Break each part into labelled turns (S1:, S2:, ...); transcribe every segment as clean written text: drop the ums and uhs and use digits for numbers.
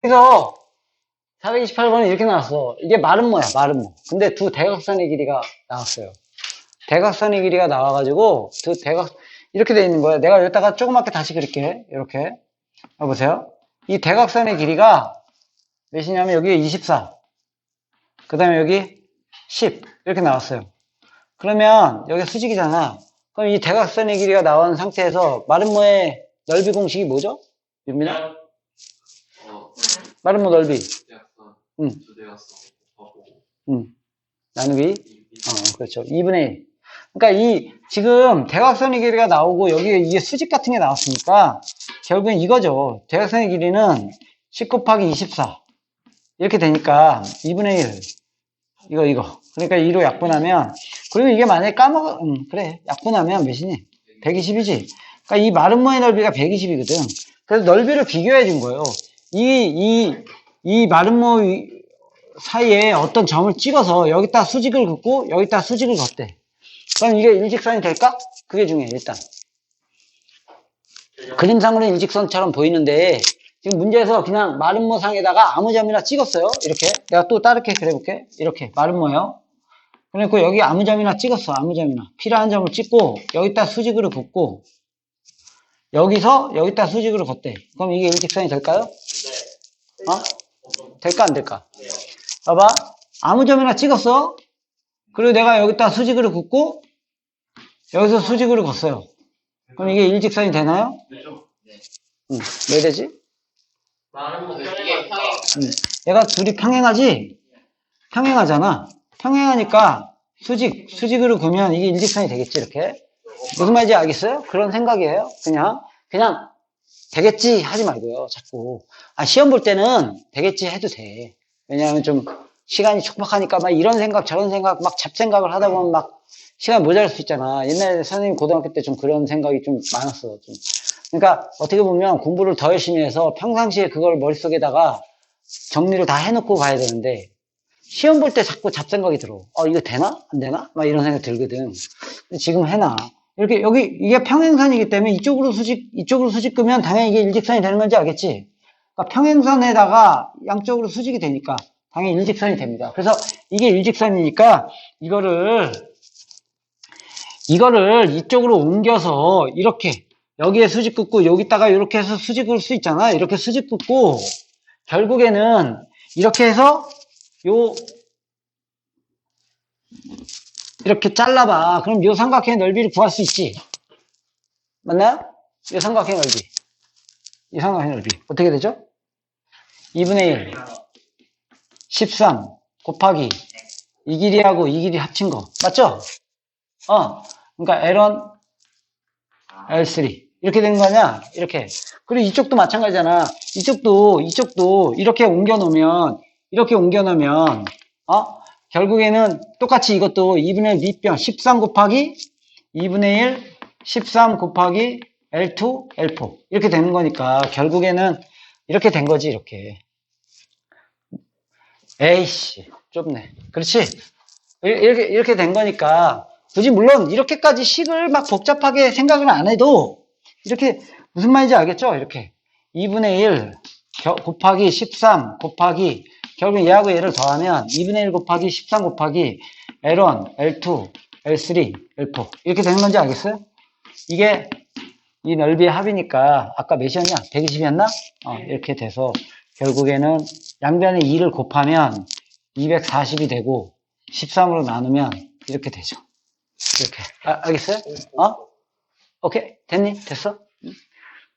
S1: 그래서 428번은 이렇게 나왔어. 이게 마름모야, 마름모. 근데 두 대각선의 길이가 나왔어요. 대각선의 길이가 나와가지고 이렇게 돼 있는 거야. 내가 여기다가 조그맣게 다시 그릴게. 이렇게. 보세요. 이 대각선의 길이가 몇이냐면 여기 24. 그 다음에 여기 10. 이렇게 나왔어요. 그러면 여기 수직이잖아. 그럼 이 대각선의 길이가 나온 상태에서 마름모의 넓이 공식이 뭐죠? 윤민아? 마름모 넓이. 응. 나누기. 그렇죠. 2분의 1. 그러니까 지금 대각선의 길이가 나오고 여기 이게 수직 같은 게 나왔으니까 결국엔 이거죠. 대각선의 길이는 10 곱하기 24. 이렇게 되니까 2분의 1. 이거. 그러니까 2로 약분하면, 그리고 이게 만약에 그래. 약분하면 몇이니? 120이지. 그러니까 이 마름모의 넓이가 120이거든. 그래서 넓이를 비교해 준 거예요. 이 마름모 사이에 어떤 점을 찍어서 여기다 수직을 긋고 여기다 수직을 걷대. 그럼 이게 일직선이 될까? 그게 중요해, 일단. 그림상으로는 일직선처럼 보이는데 지금 문제에서 그냥 마름모상에다가 아무 점이나 찍었어요. 이렇게. 내가 또 다르게 그려볼게. 이렇게 마름모요. 그리고 여기 아무 점이나 찍었어. 아무 점이나. 필요한 점을 찍고 여기다 수직으로 긋고 여기서 여기다 수직으로 걷대. 그럼 이게 일직선이 될까요? 네. 될까 안 될까? 네. 봐봐. 아무 점이나 찍었어. 그리고 내가 여기다 수직으로 긋고 여기서 수직으로 걷어요. 그럼 이게 일직선이 되나요? 네. 왜 되지? 얘가 둘이 평행하지? 평행하잖아. 평행하니까 수직으로 그으면 이게 일직선이 되겠지, 이렇게. 무슨 말인지 알겠어요? 그런 생각이에요. 그냥 되겠지 하지 말고요, 자꾸. 시험 볼 때는 되겠지 해도 돼. 왜냐하면 좀 시간이 촉박하니까 막 이런 생각 저런 생각 막 잡생각을 하다 보면 막 시간 모자랄 수 있잖아. 옛날에 선생님 고등학교 때 좀 그런 생각이 좀 많았어. 그러니까 어떻게 보면 공부를 더 열심히 해서 평상시에 그걸 머릿속에다가 정리를 다 해놓고 가야 되는데 시험 볼 때 자꾸 잡생각이 들어. 이거 되나? 안 되나? 막 이런 생각이 들거든. 근데 지금 해놔. 이렇게 이게 평행선이기 때문에 이쪽으로 수직 끄면 당연히 이게 일직선이 되는 건지 알겠지? 그러니까 평행선에다가 양쪽으로 수직이 되니까 당연히 일직선이 됩니다. 그래서 이게 일직선이니까 이거를 이쪽으로 옮겨서 이렇게 여기에 수직 긋고 여기다가 이렇게 해서 수직 긋을 수 있잖아. 이렇게 수직 긋고 결국에는 이렇게 해서 이렇게 잘라봐. 그럼 요 삼각형의 넓이를 구할 수 있지. 맞나요? 요 삼각형의 넓이. 이 삼각형의 넓이. 어떻게 되죠? 2분의 1. 13 곱하기 이 길이하고 이 길이 합친 거. 맞죠? 그러니까 L1, L3. 이렇게 된 거 아니야? 이렇게. 그리고 이쪽도 마찬가지잖아. 이쪽도 이렇게 옮겨 놓으면, 결국에는 똑같이 이것도 2분의 1 밑변 13 곱하기 2분의 1, 13 곱하기 L2, L4. 이렇게 되는 거니까 결국에는 이렇게 된 거지, 이렇게. 에이씨, 좁네. 그렇지? 이렇게 된 거니까 굳이 물론 이렇게까지 식을 막 복잡하게 생각을 안 해도 이렇게 무슨 말인지 알겠죠? 이렇게 2분의 1 곱하기 13 곱하기 결국 얘하고 얘를 더하면 2분의 1 곱하기 13 곱하기 L1, L2, L3, L4 이렇게 되는 건지 알겠어요? 이게 이 넓이의 합이니까 아까 몇이었냐? 120이었나? 이렇게 돼서 결국에는 양변에 2를 곱하면 240이 되고 13으로 나누면 이렇게 되죠. 이렇게. 알겠어요? 오케이. 됐니? 됐어?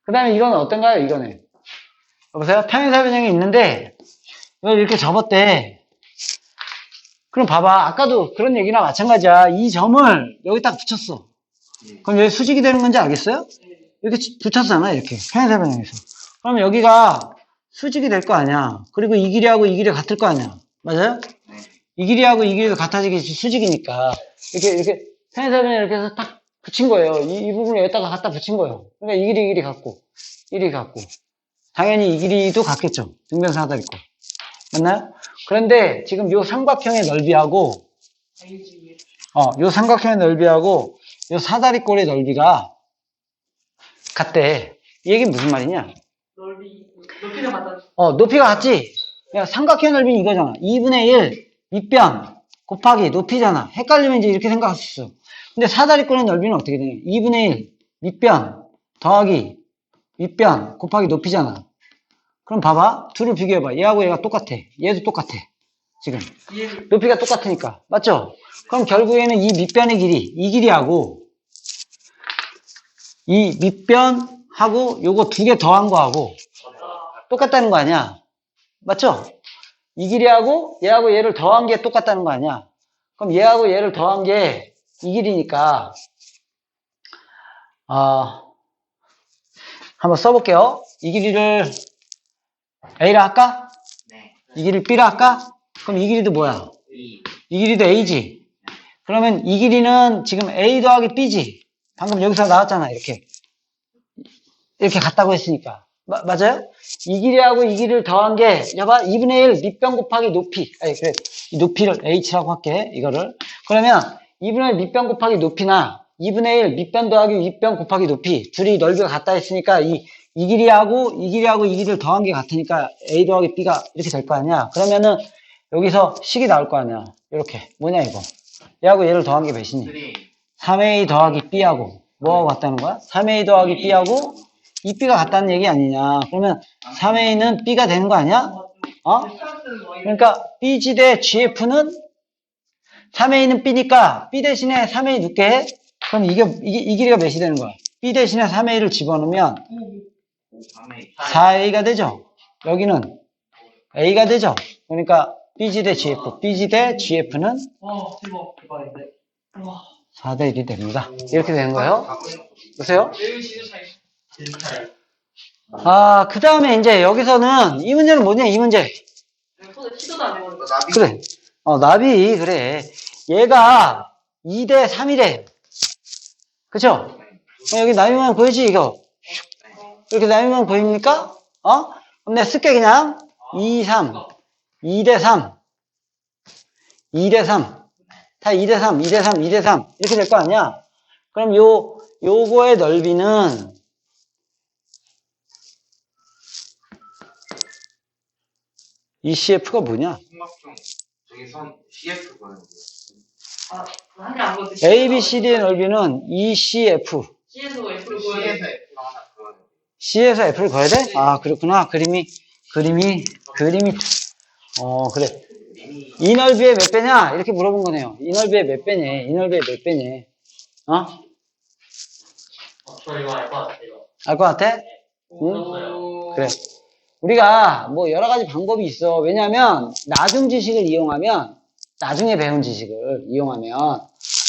S1: 그 다음에 이거는 어떤가요? 이거는. 여보세요? 평행사 변형이 있는데 이걸 이렇게 접었대. 그럼 봐봐. 아까도 그런 얘기나 마찬가지야. 이 점을 여기 딱 붙였어. 그럼 여기 수직이 되는 건지 알겠어요? 이렇게 붙였잖아. 이렇게. 평행사 변형에서. 그럼 여기가 수직이 될 거 아니야. 그리고 이 길이하고 이 길이 같을 거 아니야. 맞아요? 이 길이하고 이 길이도 같아지겠지. 수직이니까. 이렇게 평행사 변형 이렇게 해서 딱 붙인 거예요. 이 부분을 여기다가 갖다 붙인 거예요. 그러니까 이 길이 같고, 이 길이 같고. 당연히 이 길이도 같겠죠. 등변사다리꼴. 맞나요? 그런데 지금 요 삼각형의 넓이하고, 요 삼각형의 넓이하고 요 사다리꼴의 넓이가 같대. 이 얘기 무슨 말이냐?
S2: 높이는 같다.
S1: 높이가 같지? 야, 삼각형 넓이는 이거잖아. 2분의 1 밑변 곱하기 높이잖아. 헷갈리면 이제 이렇게 생각할 수 있어. 근데 사다리꼴의 넓이는 어떻게 되냐? 2분의 1 밑변 더하기 윗변 곱하기 높이잖아. 그럼 봐봐. 둘을 비교해봐. 얘하고 얘가 똑같아. 얘도 똑같아. 지금. 높이가 똑같으니까. 맞죠? 그럼 결국에는 이 밑변의 길이, 이 길이하고 이 밑변하고 요거 두 개 더한 거하고 똑같다는 거 아니야? 맞죠? 이 길이하고 얘하고 얘를 더한 게 똑같다는 거 아니야? 그럼 얘하고 얘를 더한 게 이 길이니까 한번 써볼게요. 이 길이를 A라 할까?
S2: 네.
S1: 이 길이를 B라 할까? 그럼 이 길이도 뭐야? 이 길이도 A지. 그러면 이 길이는 지금 A 더하기 B지. 방금 여기서 나왔잖아. 이렇게 같다고 했으니까. 맞아요? 이 길이하고 이 길이를 더한 게, 봐봐, 2분의 1 밑변 곱하기 높이. 아니, 그래. 이 높이를 H라고 할게, 이거를. 그러면 2분의 1 밑변 곱하기 높이나 2분의 1 밑변 더하기 윗변 곱하기 높이. 둘이 넓이가 같다 했으니까 이 길이하고 이 길이를 더한 게 같으니까 A 더하기 B가 이렇게 될 거 아니야. 그러면은 여기서 식이 나올 거 아니야. 이렇게. 뭐냐, 이거. 얘하고 얘를 더한 게 몇이니? 3A 더하기 B하고 뭐하고 같다는 거야? 3A 더하기 B하고 이 B가 같다는 얘기 아니냐. 그러면 3A는 B가 되는 거 아니야? 그러니까 B지대 GF는 3A는 B니까 B 대신에 3A 넣게 해? 그럼 이 길이가 몇이 되는 거야? B 대신에 3A를 집어넣으면 4A가 되죠? 여기는 A가 되죠? 그러니까 B지대 GF, B지대 GF는 4대 1이 됩니다. 이렇게 되는 거예요. 보세요. 그 다음에 이제 여기서는 이 문제는 뭐냐, 이 문제. 그래. 나비, 그래. 얘가 2대 3이래. 그쵸? 여기 나비만 보이지, 이거? 이렇게 나비만 보입니까? 그럼 내가 쓸게, 그냥. 2, 3. 2대 3. 2대 3. 다 2대 3, 2대 3, 2대 3. 이렇게 될 거 아니야? 그럼 요거의 넓이는 이 CF가 뭐냐?
S2: 저기 선 CF 보는
S1: A, B, C, D의 넓이는 ECF.
S2: C에서 F를 보여야 돼.
S1: C에서 F를 그어야 돼? 그렇구나. 그림이, 그래. 이 넓이의 몇 배냐? 이렇게 물어본 거네요. 이 넓이의 몇 배냐? 이 넓이의 몇 배냐?
S2: 저 이거 알 것 같아요.
S1: 알 것 같아? 응? 그래. 우리가 뭐 여러 가지 방법이 있어. 왜냐면 나중 지식을 이용하면, 나중에 배운 지식을 이용하면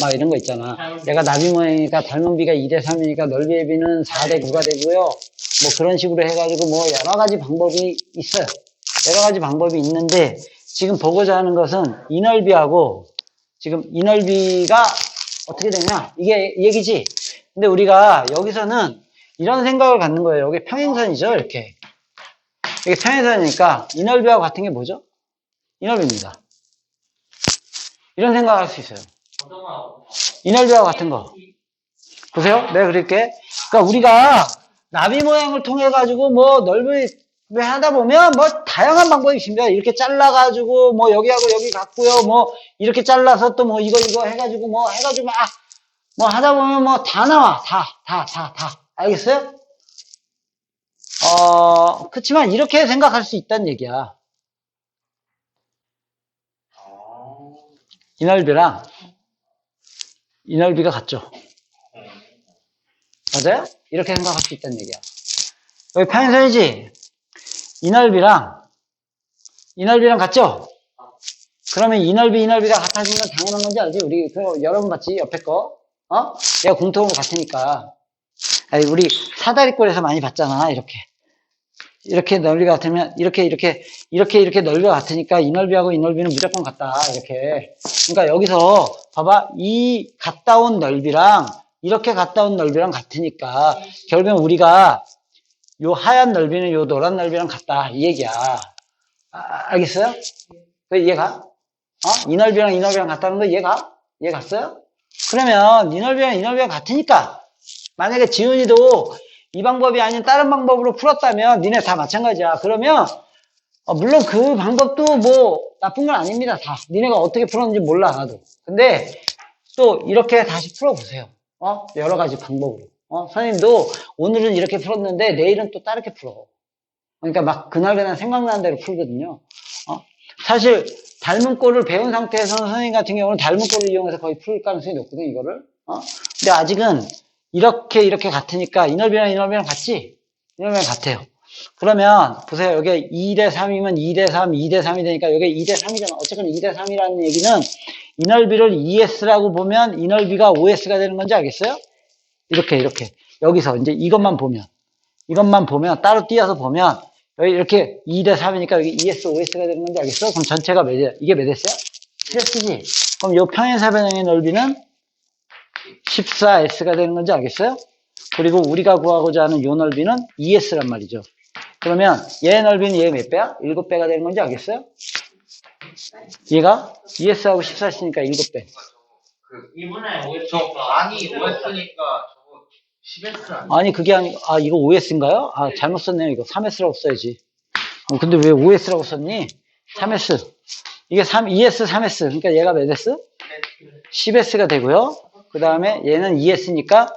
S1: 막 이런 거 있잖아. 내가 나비 모양이니까 닮은 비가 2대 3이니까 넓이의 비는 4대 9가 되고요. 뭐 그런 식으로 해가지고 뭐 여러 가지 방법이 있어요. 여러 가지 방법이 있는데 지금 보고자 하는 것은 이 넓이하고 지금 이 넓이가 어떻게 되냐? 이게 얘기지. 근데 우리가 여기서는 이런 생각을 갖는 거예요. 여기 평행선이죠, 이렇게. 이게 평행선이니까 이 넓이하고 같은 게 뭐죠? 이 넓이입니다. 이런 생각을 할 수 있어요. 이 넓이하고 같은 거. 보세요. 내가 그릴게. 그러니까 우리가 나비 모양을 통해 가지고 뭐 넓이 하다 보면 뭐 다양한 방법이 있습니다. 이렇게 잘라가지고 뭐 여기하고 여기 같고요. 뭐 이렇게 잘라서 또 뭐 이거 해가지고 뭐 해가지고 막 뭐 하다 보면 뭐 다 나와. 다. 알겠어요? 그렇지만 이렇게 생각할 수 있다는 얘기야. 이 넓이랑 이 넓이가 같죠? 맞아요? 이렇게 생각할 수 있다는 얘기야. 여기 평행선이지? 이 넓이랑 같죠? 그러면 이 넓이가 같아지는 건 당연한 건지 알지? 우리 여러 번 봤지? 옆에 거? 얘가 공통으로 같으니까. 아니, 우리 사다리꼴에서 많이 봤잖아. 이렇게 넓이가 같으면 이렇게 넓이가 같으니까 이 넓이하고 이 넓이는 무조건 같다. 이렇게. 그러니까 여기서 봐봐. 이 갔다 온 넓이랑 이렇게 갔다 온 넓이랑 같으니까 결국엔 우리가 요 하얀 넓이는 요 노란 넓이랑 같다. 이 얘기야. 알겠어요? 이해가? 이 넓이랑 이 넓이랑 같다는 거 이해가? 이해 갔어요? 그러면 이 넓이랑 이 넓이랑 같으니까 만약에 지훈이도 이 방법이 아닌 다른 방법으로 풀었다면 니네 다 마찬가지야. 그러면 물론 그 방법도 뭐 나쁜 건 아닙니다. 다. 니네가 어떻게 풀었는지 몰라, 나도. 근데 또 이렇게 다시 풀어보세요. 여러 가지 방법으로. 선생님도 오늘은 이렇게 풀었는데 내일은 또 다르게 풀어. 그러니까 막 그날그날 생각나는 대로 풀거든요. 사실 닮은 꼴을 배운 상태에서는 선생님 같은 경우는 닮은 꼴을 이용해서 거의 풀 가능성이 높거든, 이거를. 근데 아직은 이렇게 같으니까 이 넓이랑 같지? 이 넓이랑 같아요. 그러면 보세요. 여기 2대 3이면 2대 3, 2대 3이 되니까 여기 2대 3이잖아. 어쨌거나 2대 3이라는 얘기는 이 넓이를 2S라고 보면 이 넓이가 5S가 되는 건지 알겠어요? 이렇게. 여기서 이제 이것만 보면 따로 띄어서 보면 여기 이렇게 2대 3이니까 여기 2S, 5S가 되는 건지 알겠어? 그럼 전체가 몇이야? 이게 몇 S야? 7S지? 그럼 요 평행사변형의 넓이는 14S가 되는 건지 알겠어요? 그리고 우리가 구하고자 하는 요 넓이는 2S란 말이죠. 그러면 얘 넓이는 얘 몇 배야? 7배가 되는 건지 알겠어요? 얘가 2S하고 14S니까 7배.
S2: 그 2분의 5였으니까 아니 5였으니까 저거 10S 아니야?
S1: 아니 그게 아니 이거 5S인가요? 잘못 썼네요. 이거 3S라고 써야지. 근데 왜 5S라고 썼니? 3S. 이게 2S, 3S. 그러니까 얘가 몇 S? 10S가 되고요. 그 다음에 얘는 2S니까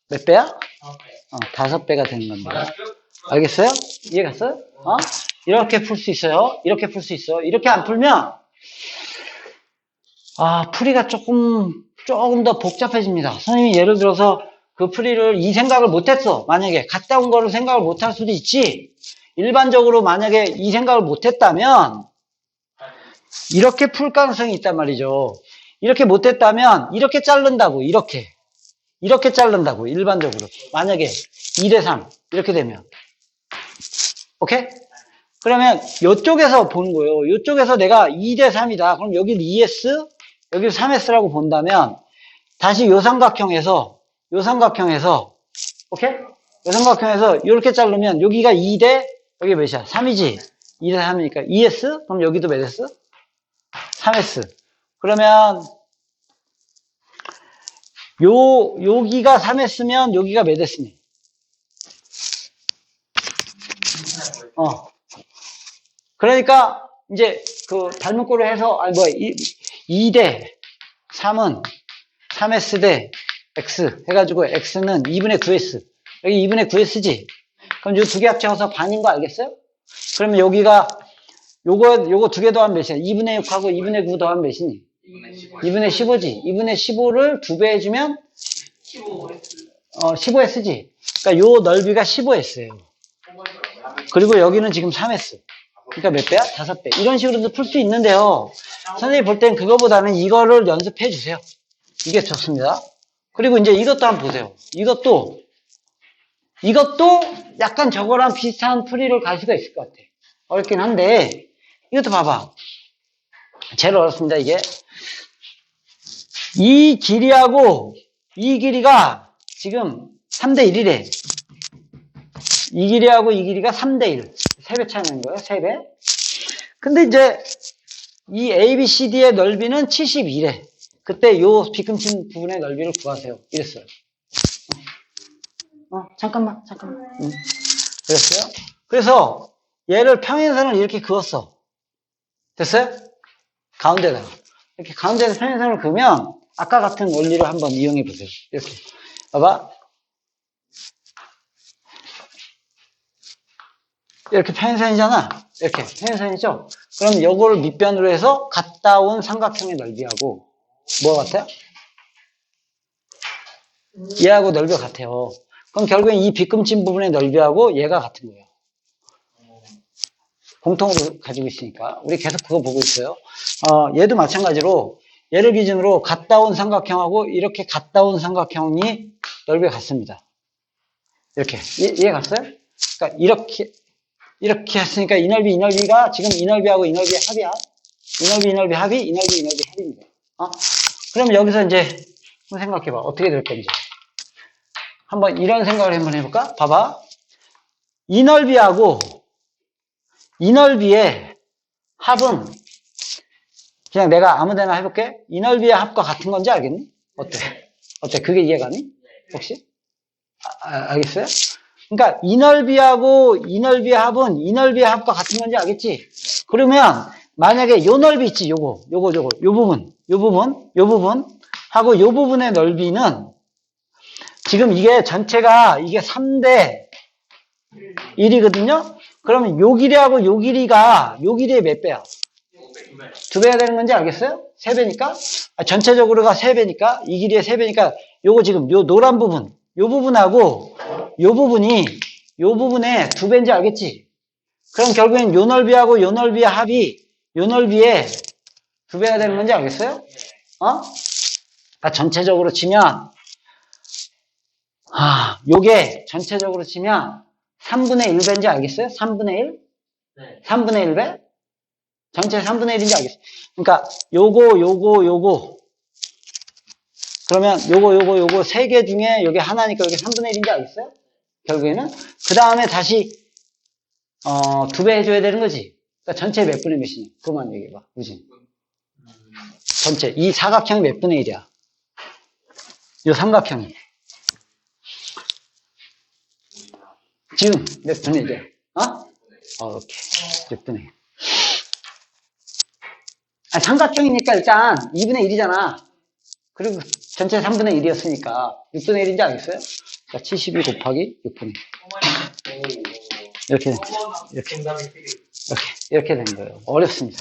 S1: 몇 배야? 5배가 되는 겁니다. 알겠어요? 이해 갔어요? 이렇게 풀 수 있어요. 이렇게 풀 수 있어. 이렇게 안 풀면 풀이가 조금 더 복잡해집니다. 선생님이 예를 들어서 그 풀이를 이 생각을 못했어. 만약에 갔다 온 거를 생각을 못할 수도 있지. 일반적으로 만약에 이 생각을 못했다면 이렇게 풀 가능성이 있단 말이죠. 이렇게 못했다면 이렇게 자른다고. 이렇게 자른다고. 일반적으로 만약에 2대 3 이렇게 되면 오케이? 그러면 이쪽에서 보는 거예요. 이쪽에서 내가 2대 3이다. 그럼 여기를 2S, 여기를 3S라고 본다면 다시 요 삼각형에서 오케이? 요 삼각형에서 이렇게 자르면 여기가 2대 여기 몇이야? 3이지? 2대 3이니까 2S? 그럼 여기도 몇 S? 3S. 그러면 여기가 3S면 여기가 몇 S니? 그러니까 이제 그 닮은 꼴을 해서 2대 3은 3S 대 X 해가지고 X는 2분의 9S. 여기 2분의 9S지? 그럼 요 두 개 합쳐서 반인 거 알겠어요? 그러면 여기가 요거 두 개 더하면 몇이야? 2분의 6하고 2분의 9 더하면 몇이니? 2분의 15지? 2분의 15를 2배 해주면 15S지? 그러니까 요 넓이가 15S예요. 그리고 여기는 지금 3S. 그러니까 몇 배야? 5배. 이런 식으로도 풀 수 있는데요. 선생님이 볼 땐 그거보다는 이거를 연습해 주세요. 이게 좋습니다. 그리고 이제 이것도 한번 보세요. 이것도 약간 저거랑 비슷한 풀이를 갈 수가 있을 것 같아. 어렵긴 한데, 이것도 봐봐. 제일 어렵습니다, 이게. 이 길이하고 이 길이가 지금 3대 1이래. 이 길이하고 이 길이가 3대 1. 3배 차이 나는 거예요, 3배. 근데 이제 이 ABCD의 넓이는 72래. 그때 요 비금친 부분의 넓이를 구하세요. 이랬어요. 잠깐만. 그랬어요? 그래서 얘를 평행선을 이렇게 그었어. 됐어요? 가운데다가. 이렇게 가운데에서 평행선을 그으면 아까 같은 원리를 한번 이용해 보세요. 이렇게. 봐봐. 이렇게 평행선이잖아. 이렇게 평행선이죠? 그럼 요거를 밑변으로 해서 갔다 온 삼각형의 넓이하고 뭐가 같아요? 얘하고 넓이가 같아요. 그럼 결국엔 이 빗금친 부분의 넓이하고 얘가 같은 거예요. 공통으로 가지고 있으니까. 우리 계속 그거 보고 있어요. 얘도 마찬가지로 얘를 기준으로 갔다 온 삼각형하고 이렇게 갔다 온 삼각형이 넓이가 같습니다. 이렇게. 이해 갔어요? 그러니까 이렇게 했으니까 이 넓이가 지금 이 넓이하고 이 넓이의 합이야. 이 넓이 합이, 이 넓이 합입니다. 그럼 여기서 이제 한번 생각해봐. 어떻게 될 건지. 한번 이런 생각을 한번 해볼까? 봐봐. 이 넓이하고 이 넓이의 합은 그냥 내가 아무데나 해볼게. 이 넓이의 합과 같은 건지 알겠니? 어때? 그게 이해가니? 혹시? 알겠어요? 그러니까 이 넓이하고 이 넓이의 합은 이 넓이의 합과 같은 건지 알겠지? 그러면 만약에 요 넓이 있지, 요거, 요 부분 하고 요 부분의 넓이는 지금 이게 전체가 이게 3대 1이거든요? 그러면 요 길이하고 요 길이가 요 길이의 몇 배야? 2배가 되는 건지 알겠어요? 3배니까? 전체적으로가 3배니까, 이 길이의 3배니까, 요거 지금, 요 노란 부분, 요 부분하고, 요 부분이, 요 부분의 2배인지 알겠지? 그럼 결국엔 요 넓이하고 요 넓이의 합이, 요 넓이의 2배가 되는 건지 알겠어요? 그러니까 전체적으로 치면, 요게 전체적으로 치면 3분의 1배인지 알겠어요? 3분의 1?
S2: 네.
S1: 3분의 1배? 전체 3분의 1인지 알겠어요? 그러니까 요거 그러면 요거 3개 중에 요게 하나니까 요게 3분의 1인지 알겠어요? 결국에는 그 다음에 다시 2배 해줘야 되는 거지. 그러니까 전체 몇 분의 몇이니? 그것만 얘기해봐, 우진. 전체 이 사각형이 몇 분의 1이야? 요 삼각형이 지금 몇 분의 1이야? 오케이. 6분의 1. 삼각형이니까 일단 2분의 1이잖아. 그리고 전체 3분의 1이었으니까 6분의 1인지 알겠어요? 그러니까 72 곱하기 6분의 1. 이렇게 되는 거예요. 이렇게 되는 거예요. 어렵습니다.